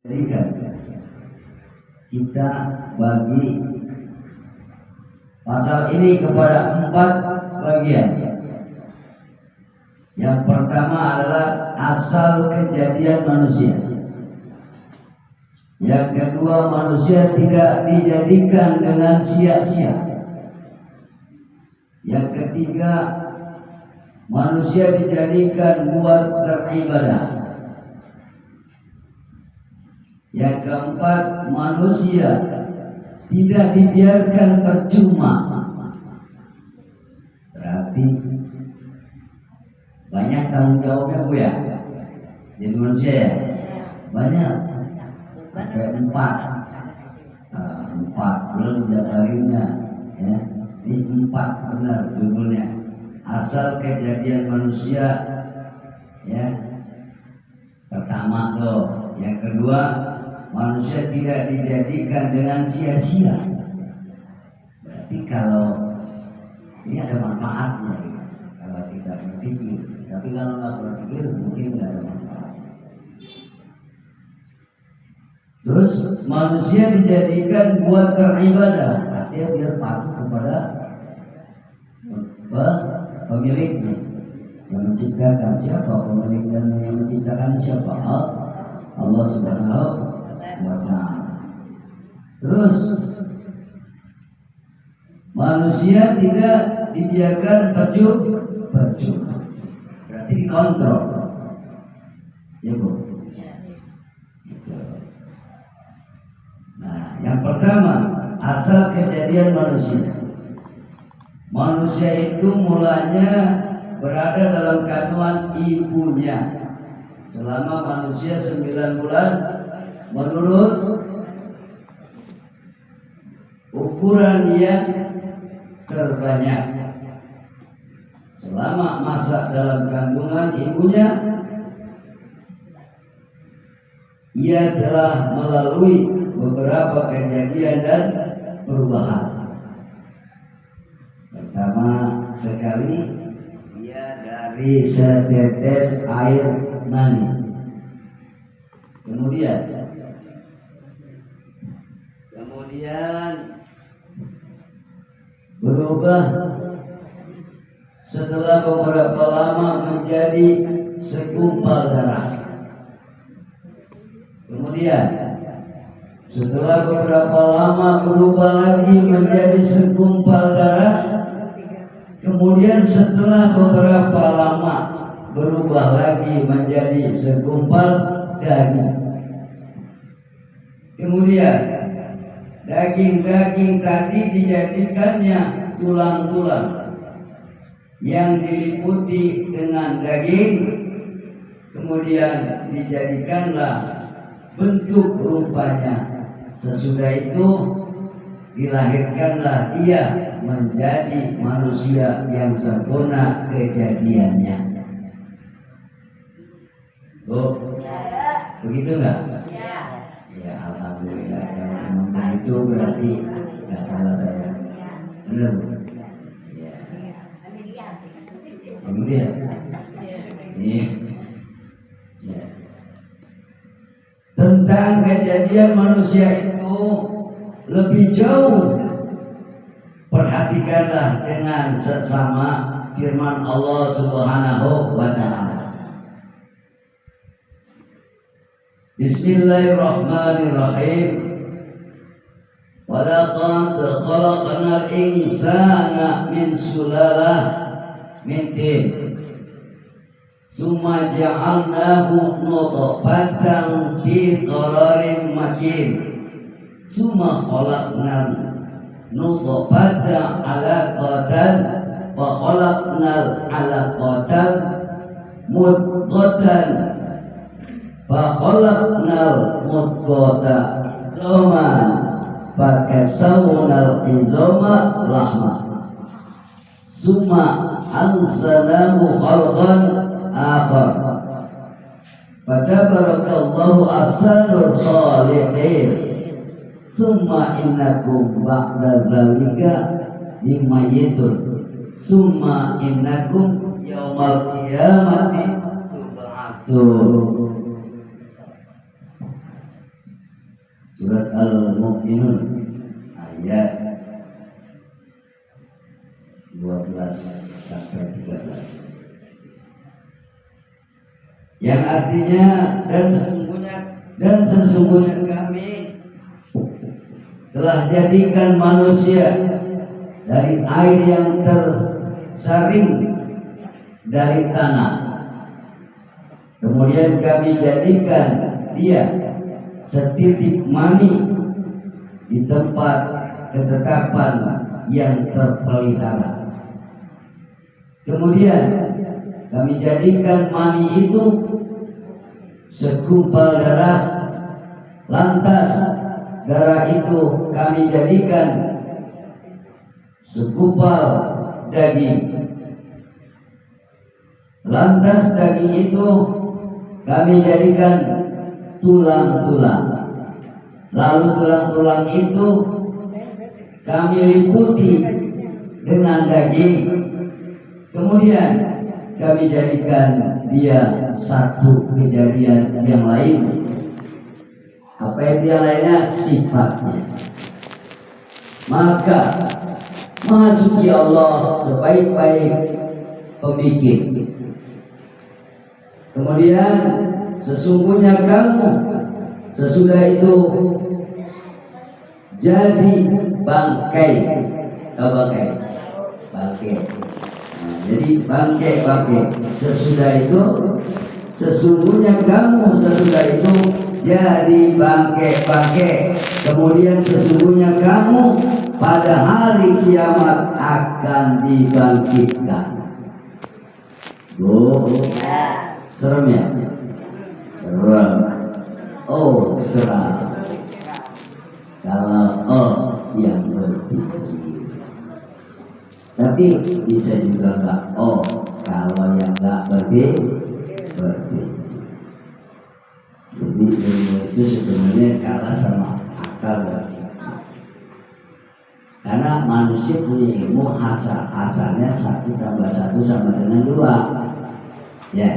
Jadikan kita bagi pasal ini kepada 4 bagian. Yang pertama adalah asal kejadian manusia. Yang kedua, manusia tidak dijadikan dengan sia-sia. Yang ketiga, manusia dijadikan buat beribadah. Yang keempat, manusia tidak dibiarkan percuma. Berarti banyak tanggung jawabnya, Bu ya. Jadi manusia ya banyak. Sampai 4 belum dijabarinnya ya. Ini 4 benar judulnya. Asal kejadian manusia ya. Pertama tuh. Yang kedua, manusia tidak dijadikan dengan sia-sia. Berarti kalau ini ada manfaatnya kalau kita berpikir. Tapi kalau nggak berpikir mungkin nggak ada manfaat. Terus manusia dijadikan buat beribadah. Artinya biar patuh kepada pemiliknya yang menciptakan. Siapa pemilik dan yang menciptakan siapa? Allah Subhanahu wa Ta'ala. Terus manusia tidak dibiarkan percuma. Berarti dikontrol. Ya Bu. Nah, yang pertama, asal kejadian manusia. Manusia itu mulanya berada dalam kandungan ibunya selama manusia 9 bulan menurut ukuran yang terbanyak. Selama masa dalam kandungan ibunya, ia telah melalui beberapa kejadian dan perubahan. Pertama sekali, ia dari setetes air mani. Kemudian berubah setelah beberapa lama menjadi segumpal darah. Kemudian setelah beberapa lama berubah lagi menjadi segumpal darah. Kemudian setelah beberapa lama berubah lagi menjadi segumpal daging. Kemudian daging-daging tadi dijadikannya tulang-tulang yang diliputi dengan daging. Kemudian dijadikanlah bentuk rupanya. Sesudah itu dilahirkanlah dia menjadi manusia yang sempurna kejadiannya. Oh, begitu nggak? Ya, alhamdulillah. Kalau memang begitu berarti nggak salah saya. Benar? Ya. Kemudian, ya. Tentang kejadian manusia itu lebih jauh, perhatikanlah dengan seksama firman Allah Subhanahu wa Ta'ala. Bismillahirrahmanirrahim. Walaqad khalaqnal insana min sulalah min tin. Summa ja'alnahu nutfatan fi qararin makin. Summa khalaqnal nutfata 'alaqatan wa khalaqnal 'alaqatan mudghatan fa khalaqnal mudghata izaman fa kasawnal izama lahma. Summa ansanahu khalqan akhar. Fatabarakallahu ahsanul khaliqin. Summa innakum ba'da zalika limayitun. Summa innakum yaumal qiyamati tub'atsun. Surat Al-Mu'minun ayat 12 sampai 13. Yang artinya dan sesungguhnya kami telah jadikan manusia dari air yang tersaring dari tanah. Kemudian kami jadikan dia setitik mani di tempat ketetapan yang terpelihara. Kemudian kami jadikan mani itu segumpal darah. Lantas darah itu kami jadikan segumpal daging. Lantas daging itu kami jadikan tulang-tulang. Lalu tulang-tulang itu kami liputi dengan daging. Kemudian kami jadikan dia satu kejadian yang lain. Apa itu yang lainnya? Sifatnya. Maka Maha Suci Allah sebaik-baik pembikin. Kemudian sesungguhnya kamu sesudah itu jadi bangkai. Bangkai. Nah, jadi bangkai. Sesudah itu sesungguhnya kamu sesudah itu jadi bangkai. Kemudian sesungguhnya kamu pada hari kiamat akan dibangkitkan. Serem ya? Serem. Oh, seram. Kalau yang berpikir. Tapi bisa juga enggak. Kalau yang enggak berpikir. Jadi ilmu itu sebenarnya kalah sama akal dan pikir. Karena manusia punya ilmu asalnya 1 tambah 1 sama dengan 2. Ya.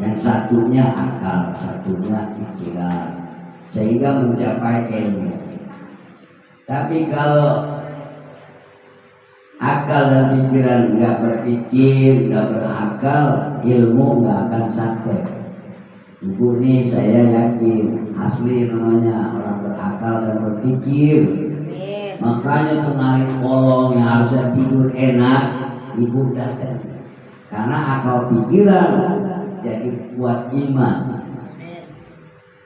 Yang satunya akal, satunya pikiran, sehingga mencapai ilmu. Tapi kalau akal dan pikiran nggak berpikir, nggak berakal, ilmu nggak akan sampai. Ibu nih saya yakin asli namanya orang berakal dan berpikir. Makanya pengarit polong yang harusnya tidur enak, ibu datang. Karena akal pikiran jadi kuat iman.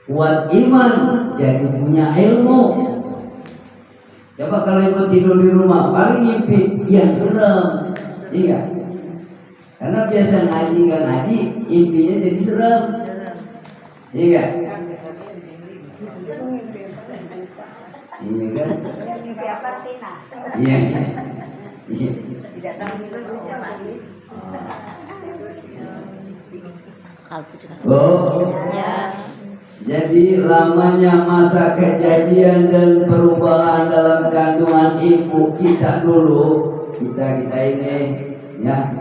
Kuat iman jadi punya ilmu. Coba kalau ibu tidur di rumah paling ngimpi yang serem. Iya. Karena biasa ngaji nggak ngaji, impinya jadi serem. Iya. Iya kan? Mimpi apa Tina? Iya. Tidak tahu juga sudah mandi. Jadi lamanya masa kejadian dan perubahan dalam kandungan ibu kita dulu, kita ini ya,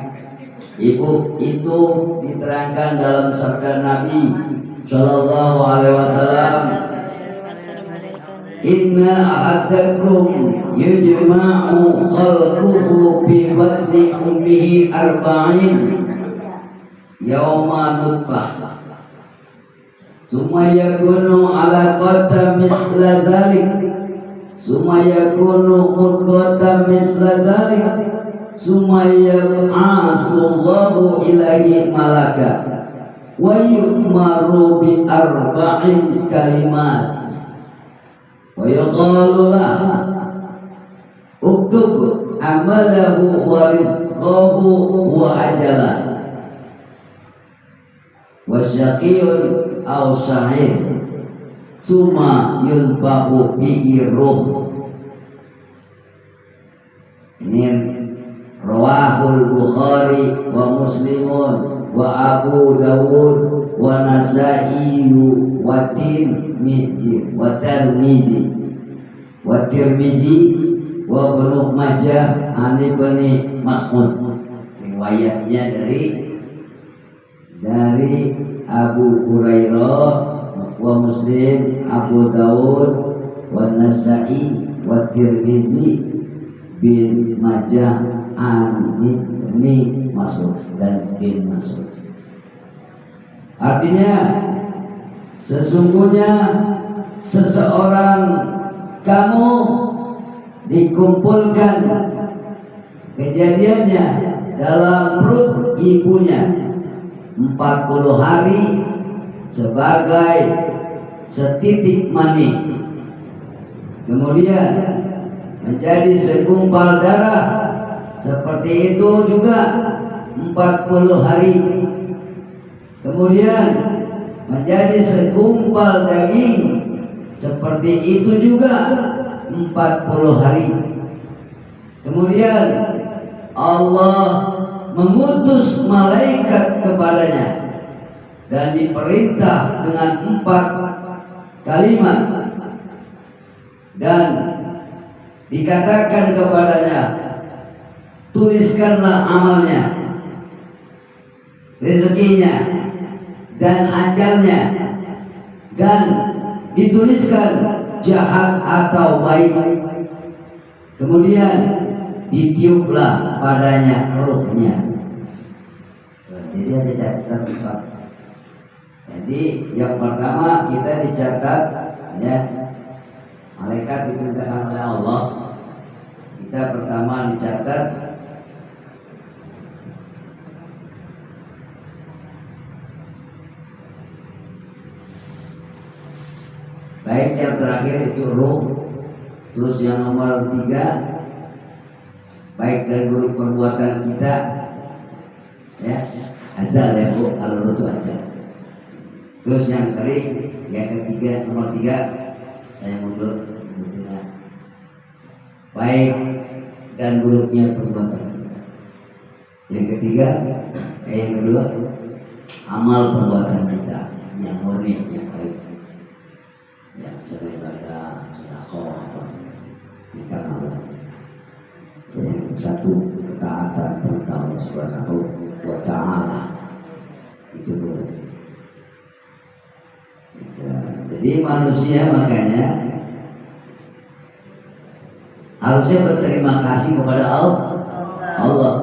ibu itu diterangkan dalam sabda Nabi Shallallahu Alaihi Wasallam, Inna ahadakum yujma'u khalquhu fi batni ummihi arba'in yawma nutfah summa yakunu alaqatan misla zalik summa yakunu mudghatan misla zalik summa yab'atsullahu ilaihi malaka wa yu'maru bi arba'in kalimat wa yuqalu lahu uktub amalahu wa rizqahu wa ajalah wasyaqiyun aw sa'id summa yunfahu bihi ruh. Ini rawahul Bukhari wa Muslimun wa Abu Dawud wa Nasa'i wa Tirmidzi wa wa Ibnu Majah an Ibnu Mas'ud. Riwayatnya dari Abu Hurairah wa Muslim, Abu Dawud, wa Nasa'i wa Tirmizi bin Majah an Ibni Mas'ud dan bin Mas'ud. Artinya sesungguhnya seseorang kamu dikumpulkan kejadiannya dalam perut ibunya 40 hari sebagai setitik mani, kemudian menjadi segumpal darah seperti itu juga 40 hari, kemudian menjadi segumpal daging seperti itu juga 40 hari. Kemudian Allah mengutus malaikat kepadanya dan diperintah dengan 4 kalimat dan dikatakan kepadanya, tuliskanlah amalnya, rezekinya dan ajalnya, dan dituliskan jahat atau baik. Kemudian ditiuplah padanya rohnya. Jadi ada catatan 4. Jadi yang pertama kita dicatat, ya, malaikat diperintahkan oleh Allah. Kita pertama dicatat baik yang terakhir itu ruh, terus yang nomor 3 baik dan buruk perbuatan kita, ya, azal ya Bu, kalau ruh itu azal. Terus yang ketiga nomor 3 saya mundur, baik dan buruknya perbuatan kita. Yang ketiga, yang kedua, amal perbuatan kita yang murni, yang baik, yang ibadah, sedekah, ikan Allah. Yang satu, ketaatan perintah Allah Subhanahu wa Ta'ala, itu dulu. Jadi manusia makanya harusnya berterima kasih kepada Allah.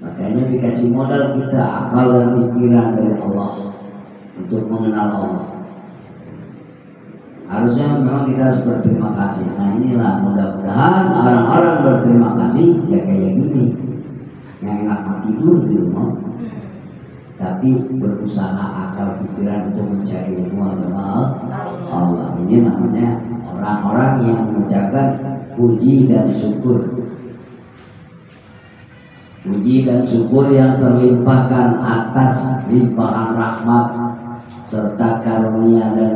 Makanya dikasih modal kita akal dan pikiran dari Allah untuk mengenal Allah. Harusnya memang kita harus berterima kasih. Nah inilah mudah-mudahan orang-orang berterima kasih ya kayak gini, yang enak mati dulu di rumah, tapi berusaha akal pikiran untuk mencari ilmu agama Allah. Ini namanya orang-orang yang mengucapkan puji dan syukur. Puji dan syukur yang terlimpahkan atas limpahan rahmat serta karunia dan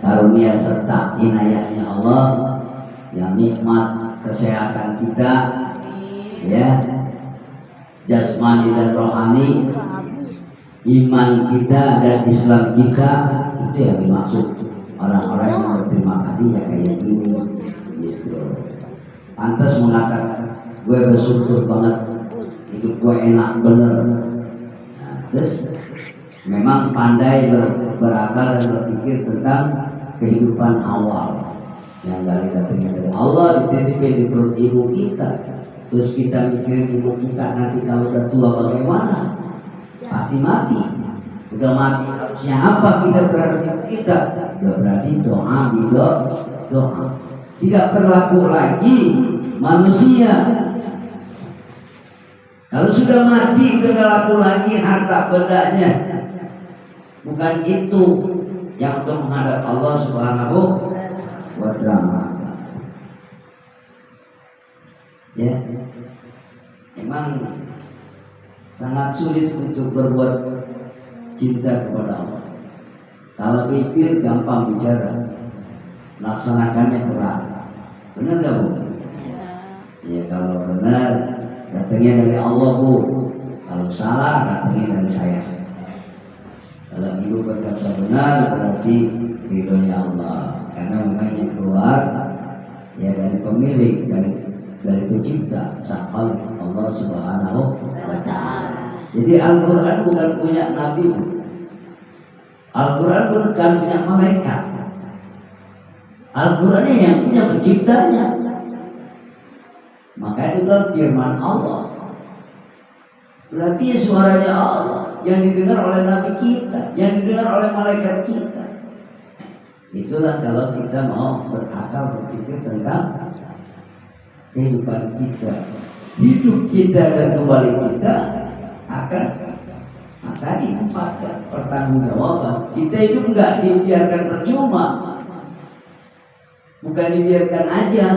karunia serta inayahnya Allah, yang nikmat kesehatan kita, ya, jasmani dan rohani, iman kita dan Islam kita, itu yang dimaksud orang-orang yang berterima kasih ya kayak gini, gitu. Pantas mengatakan gue bersyukur banget, hidup gue enak bener. Nah, terus memang pandai berakal dan berpikir tentang kehidupan awal yang datangnya dari Allah, dititipin di perut ibu kita. Terus kita mikir ibu kita nanti kalau udah tua bagaimana? Pasti mati. Udah mati harusnya apa kita terhadap ibu kita? Ya berarti doa. Tidak berlaku lagi manusia. Kalau sudah mati udah gak laku lagi harta bendanya. Bukan itu yang untuk menghadap Allah Subhanahu wa Ta'ala. Ya, memang sangat sulit untuk berbuat cinta kepada Allah. Kalau pikir gampang bicara, laksanakannya berat. Benar nggak Bu? Ya kalau benar datangnya dari Allah Bu. Kalau salah datangnya dari saya. Kalau ibu berkata benar berarti ridhonya Allah, karena memang yang keluar ya dari pemilik, dari pencipta sang Khalik Allah Subhanahu wa Ta'ala. Jadi Al-Quran bukan punya Nabi, Al-Quran bukan punya malaikat. Al-Quran ini yang punya penciptanya. Maka itu kan firman Allah. Berarti suaranya Allah yang didengar oleh Nabi kita, yang didengar oleh malaikat kita. Itulah kalau kita mau berakal berpikir tentang kehidupan kita, hidup kita dan kembali kita akan tadi empatkan pertanggungjawaban. Kita itu enggak dibiarkan percuma, bukan dibiarkan aja,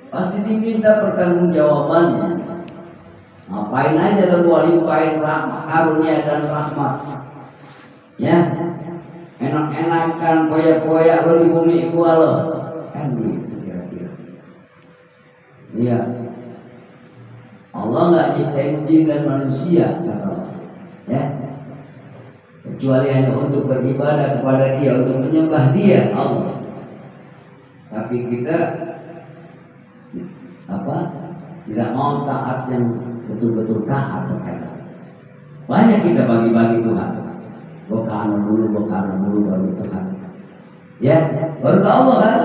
pasti diminta pertanggungjawabannya. Ngapain aja lalu limpahin rahmat, karunia dan rahmat, ya enak-enakan poya-poya lo di bumi gua lo, kan gitu kira-kira. Iya, Allah nggak nyiptain jin dan manusia kata Allah, ya, kecuali hanya untuk beribadah kepada Dia, untuk menyembah Dia Allah. Tapi kita tidak mau taat yang betul-betul taat terkadang. Banyak kita bagi-bagi Tuhan. Bokano dulu baru Tuhan. Ya, baru ke Allah kan.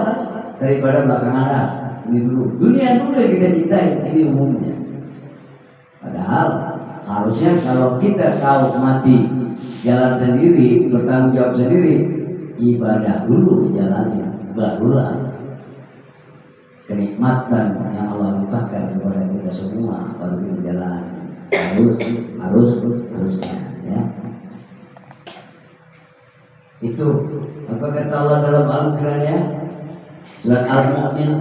Daripada belakangan ada. Ini dulu. Dunia dulu yang kita cintai, ini umumnya. Padahal harusnya kalau kita tahu mati jalan sendiri, bertanggung jawab sendiri, ibadah dulu dijalani, barulah kenikmatan yang Allah limpahkan kepada kita semua baru kita jalani. Harusnya, ya. Itu apa kata Allah dalam Al-Quran, ya, surat Al-Mu'min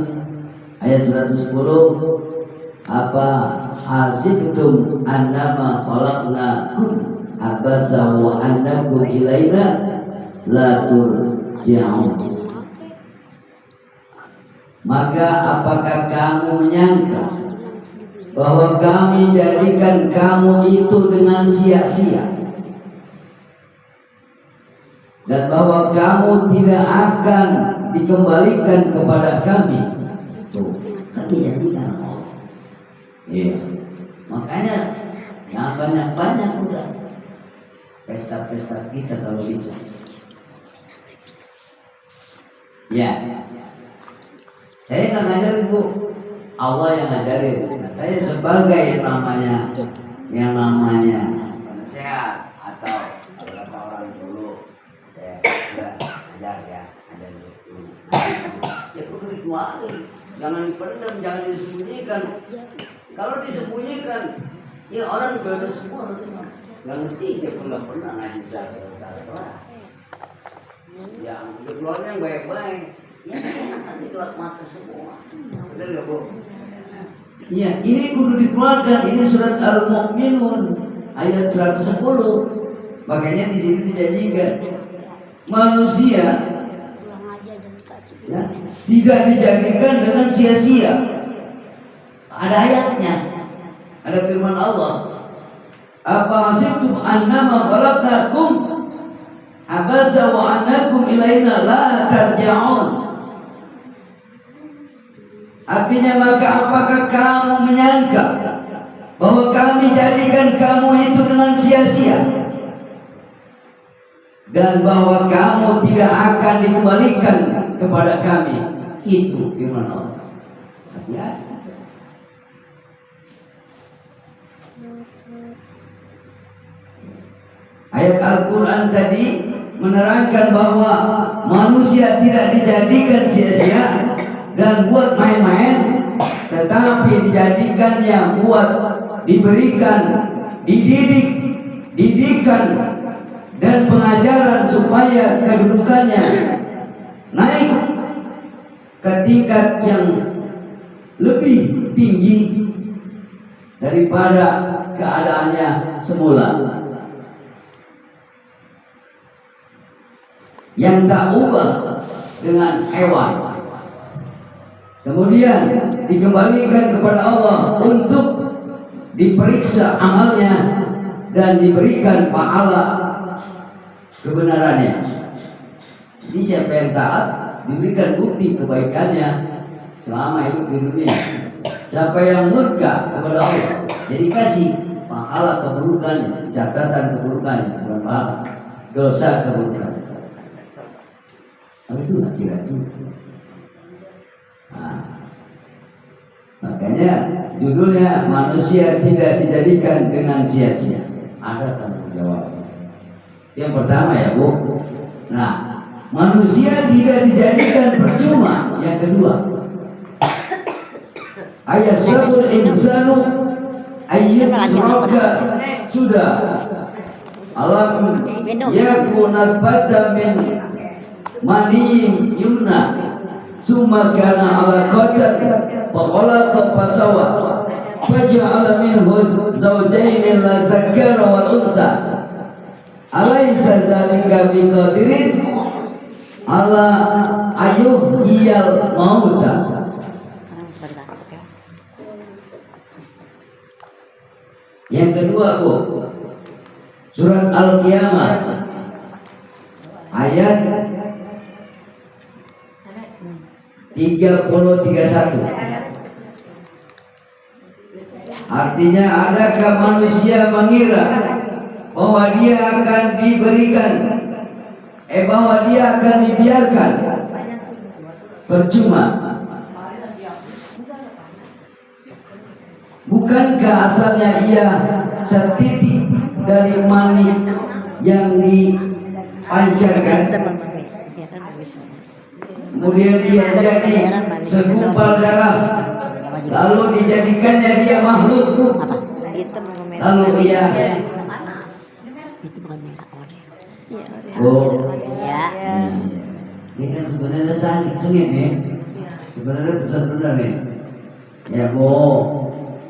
ayat 110, apa hasibtum annama khalaqnakum abasa wa annakum ilaina la turja'un. Maka apakah kamu menyangka bahwa kami jadikan kamu itu dengan sia-sia, dan bahwa kamu tidak akan dikembalikan kepada kami? Tuh, kan dijadikan Allah. Iya. Makanya jangan banyak-banyak udah pesta-pesta kita kalau bisa. Ya. Saya nggak ngajarin, Bu, Allah yang ngajarin. Nah, saya sebagai yang namanya penasehat atau beberapa orang dulu, saya sudah ajar dulu. Saya kudu dikeluarin, jangan dipendam, jangan disembunyikan. Kalau disembunyikan, ya orang udah semua harus nggak ngerti, dia pun nggak pernah ngaji salah kelas. Yang dikeluarin yang baik-baik. Ya nanti keluar mata semua. Benar nggak, Bu? Iya, ini kudu dikeluarkan. Ini surat Al-Mu'minun ayat 110. Makanya di sini dijanjikan manusia ya, tidak dijadikan dengan sia-sia. Ada ayatnya, ada firman Allah, apa hasibtum annama khalaqnakum abasa wa annakum ilaina la tarja'un. Artinya, maka apakah kamu menyangka bahwa kami jadikan kamu itu dengan sia-sia, dan bahwa kamu tidak akan dikembalikan kepada kami? Itu firman Allah. Hati-hati. Ayat Al-Quran tadi menerangkan bahwa manusia tidak dijadikan sia-sia dan buat main-main, tetapi dijadikannya buat diberikan didikan dan pengajaran supaya kedudukannya naik ke tingkat yang lebih tinggi daripada keadaannya semula, yang tak ubah dengan hewan. Kemudian dikembalikan kepada Allah untuk diperiksa amalnya dan diberikan pahala kebenarannya. Jadi siapa yang taat diberikan bukti kebaikannya selama hidup di dunia. Siapa yang murka kepada Allah jadi kasih pahala keburukannya, catatan keburukannya, bukan pahala, dosa keburukannya. itu laki-laki. Nah, makanya judulnya manusia tidak dijadikan dengan sia-sia. Ada tanggung jawab. Yang pertama ya Bu. Nah, manusia tidak dijadikan percuma. Yang kedua, ayat sabul insanu ayyut suraka sudah alam yakunat bata min mani yumna summa kana ala qatar wa khalaqa fasawa faja'ala minhu zawjayn la zakara wal unsa alaysa zalika biqadirin ala ayuh iyal mauta. Yang kedua Bu, surat Al-Qiyamah ayat 30-31. Artinya, adakah manusia mengira bahwa dia akan diberikan bahwa dia akan dibiarkan percuma? Bukankah asalnya ia setitik dari mani yang dipancarkan, kemudian dia jadi segumpal darah, lalu dijadikannya dia makhluk, lalu ia ini kan sebenarnya sengit nih, sebenarnya benar nih ya Bu.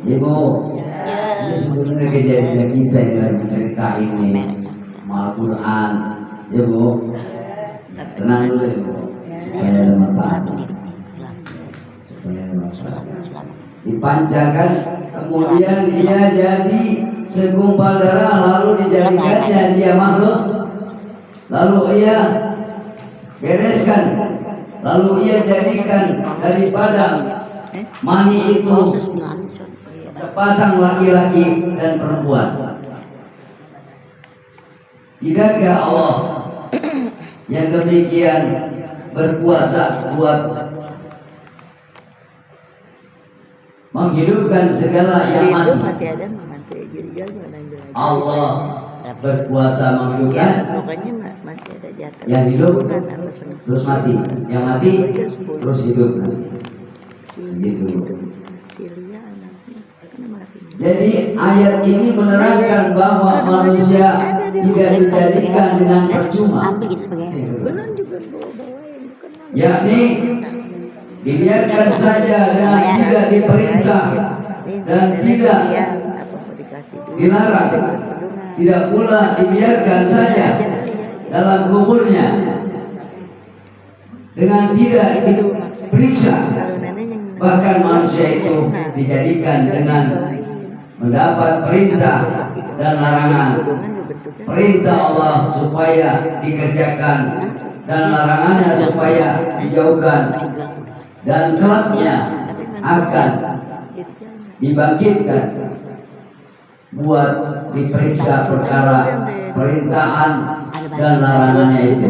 Ibu, ini sebenarnya kejadian kita yang lagi cerita ini, Al-Quran, ya Bu. Tenang dulu ya Bu, supaya ada manfaat. Dipancarkan, kemudian dia jadi segumpal darah, lalu dijadikannya dia makhluk, lalu ia bereskan, lalu ia jadikan daripada mani itu sepasang laki-laki dan perempuan. Tidakkah Allah yang demikian berkuasa buat menghidupkan segala yang mati? Allah berkuasa menghidupkan yang hidup terus mati, yang mati terus hidup. Gitu. Jadi ayat ini menerangkan bahwa manusia tidak dijadikan dengan percuma, yakni dibiarkan saja dengan tidak diperintah dan tidak dilarang, tidak pula dibiarkan saja dalam kuburnya dengan tidak diperiksa. Bahkan manusia itu dijadikan dengan mendapat perintah dan larangan. Perintah Allah supaya dikerjakan dan larangannya supaya dijauhkan, dan kelaknya akan dibangkitkan buat diperiksa perkara perintahan dan larangannya itu.